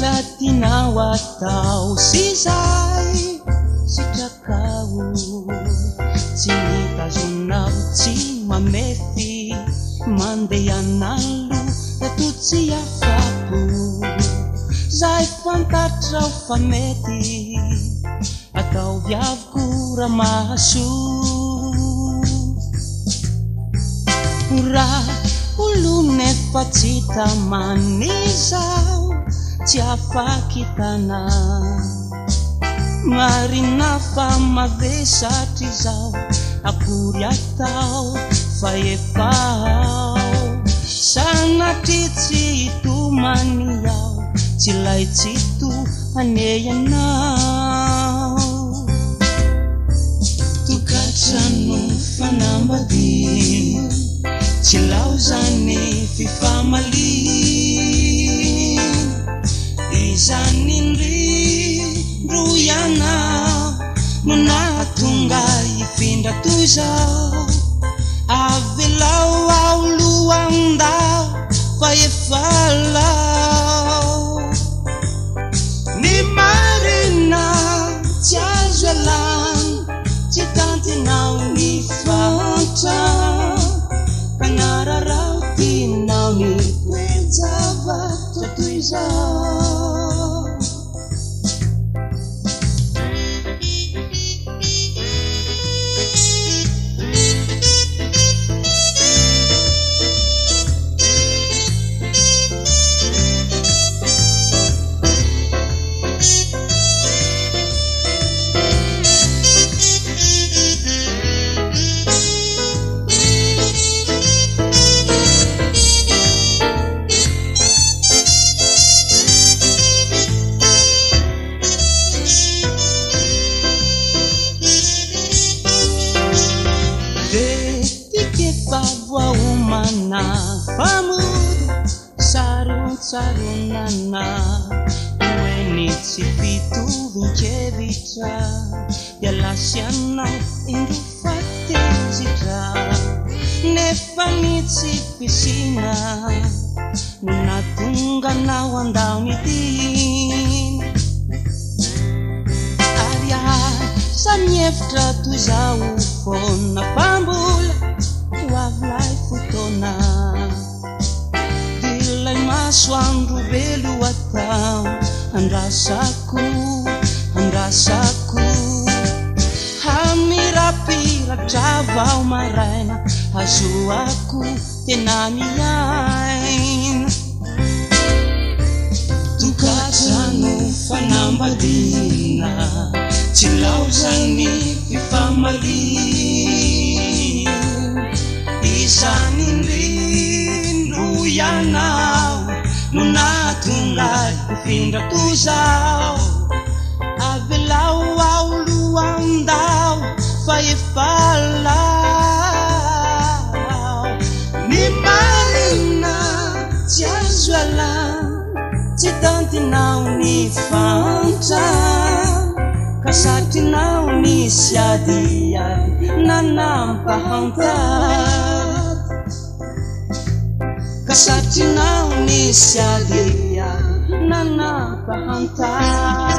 Tianao atao sy zay sitrakao tsy mitazonao tsy mamefy mandeha analo eto tsy afapo zay fantatrao fa mety atao viaviko ramaso raha olonefa tsy tamanizao tsy afakitana marina fa mavesatry zao akory atao fa efao sanatry tsy itomany ao tsy lay tsy to aneanao tokatrano fanambadiny tsy laozany fifamaliny izany indrindro ianao no nahatonga ifindra toy zao avelao ao lohandao fa efa lao ny marina tsy azo alana tsy tantinao ny fanta kanararao tinao ny toejavatra toy zao Voaomana famudo saronsaronana oeny tsy fitovinkevitra ialasianao indro fatezitra nefa ny tsy fisina no natonganao andaonitiny ary samiefitra toy zao fona pambola avilay fotona dilay masoandro velo atao andrasako hamirapiratra vao maraina azoako tena miaina tokatrano fanambadiana tsy laozany fifamalina izany indrindro ianao no nahatonga ifindra toy zao avelao ao lohandao fa efa lao ny marina tsy azo alana tsy tantinao ny fanta ka satrinao nisy adiady nanampahantady ka satrinao nisy adiady nanampahantady